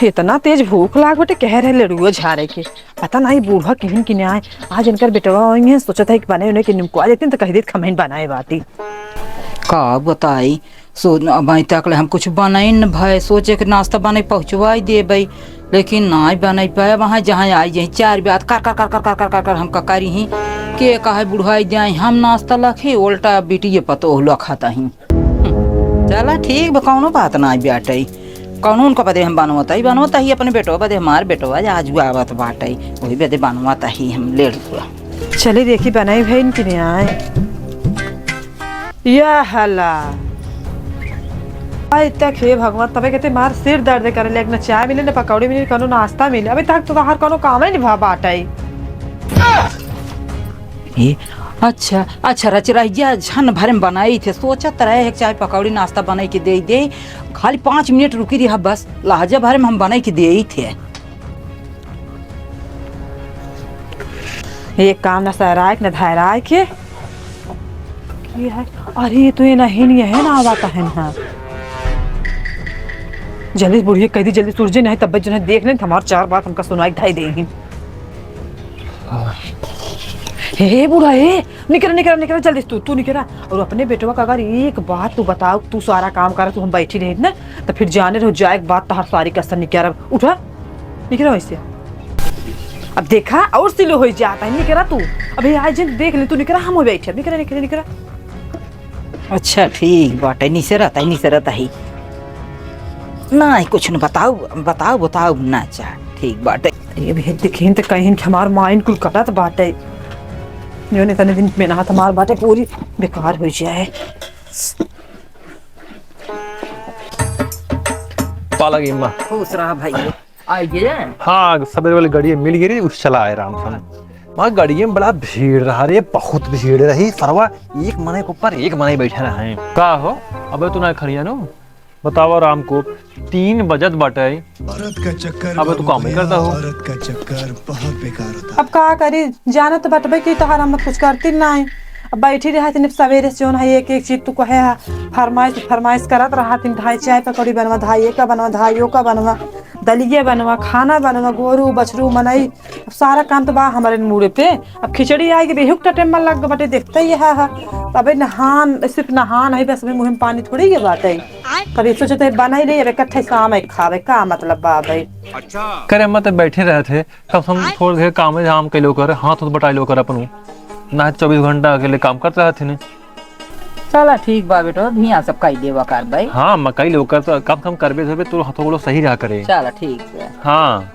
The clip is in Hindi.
इतना तेज भूख लाग बटे कह रहे लड़ुआ झारे के पता नहीं बूढ़ा किहन किने आए आज इनकर बेटवा होंगे सोचा था कि बने उन्हें कि निमको आ जाते तो कह देते खमैन बनाए बाती का बताई सो अभी तक हम कुछ बनाई न भाई सोचे कि नाश्ता बने पहुँचवाई देबै लेकिन ना बन पाए वहाँ जहाँ आई जाए चार बात कर कर कर कर कर कर कर कर हम करी ही के कहे बुढ़ाई जाए हम नाश्ता लखे उल्टा बेटी पतो लखाता ही चला ठीक बा कौनो बात ना बेटे कौनो उनको बदे हम बनवाता ही अपने बेटो बदे हमार बेटो आज आवत बाटे वही बदे बनवाता ही हम ले चले देखी बनाई भाई कि नहीं आए या हला तक हे भगवान तबे कहते मार सिर दर्द करे ले न चाय मिले न पकौड़ी मिले कोनो नाश्ता मिले अबे तक तो हर कोनो काम ही नहीं बाटाई अच्छा अच्छा रच रहिया झन भर में बनाई थे सोचत रहे चाय पकौड़ी नाश्ता बनाई के दे खाली 5 मिनट रुकी रही बस लहजा भर में हम बनाई के दे थे एक काम न सहराय न धैराय के है अरे तो ये नहीं है ना आवाता है ना जल्दी बुढ़िया कह दी जल्दी सूरज नहीं तब जो है देख लें हमारे 4 बात हमका सुनाई ढाई देंगे हे बूढ़ा हे निकल निकल निकल जल्दी तू निकल और अपने बेटवा का अगर एक बात तू बताओ तू सारा काम कर तू हम बैठी रहे ना तो फिर जाने रहो जाए बात तो हर सारी कसर निकल उठा निकल वैसे अब देखा और सिलो हो जाता है निकल तू अभी आज देख ले तू निकल हम बैठे निकल निकल निकल अच्छा ठीक बाटे नीचे रहता ही ना कुछ न बताओ बताओ बताओ ना चाह ठीक बाटे ये भी दिखीन तो कहीं हमार माइन कुल कटत बाटे जो ने तने दिन में ना हमार बाटे पूरी बेकार हो जाए पाला गई मां खुश रहा भाई आइए हाँ सवेरे वाली गाड़ी मिल गई उस चला आए आराम से वहाँ गाड़ी में बड़ा भीड़ रहा रे बहुत भीड़ रही सरवा एक मने के ऊपर एक मने बैठे रहे का हो अबे तू ना खड़िया नो बताओ राम को 3 बजत बाटे औरत का चक्कर अब तू काम ही करता हो औरत का चक्कर बहुत बेकार होता अब का करी जाना तो बटबे की तोहरा हम कुछ करती ना है अब बैठी रहा थी सवेरे से है एक एक चीज तू कहे फरमाइश करत रहा थी ढाई चाय पकौड़ी बनवा ढाई का बनवा ढाइयों का बनवा दलिया बनवा खाना बनवा गोरू बछरू मनई अब सारा काम तो बा हमारे मुड़े पे अब खिचड़ी आएगी बेहुक टाइम में लग बटे देखते ही है अबे नहान सिर्फ नहान है बस मुँह में पानी थोड़ी ये बात है कभी सोचते बना ही नहीं अब इकट्ठे शाम है खावे का मतलब बा भाई करे मत बैठे रहे थे तब हम थोड़ी देर काम धाम के लोग हाथ बटाई लो कर अपन ना 24 घंटा अकेले काम करते रहते ने चला ठीक बा बेटो धिया सब कई देवा कर भाई हाँ मकई लोग कर तो कम करबे तो हाथों सही रहा करे चला ठीक है हाँ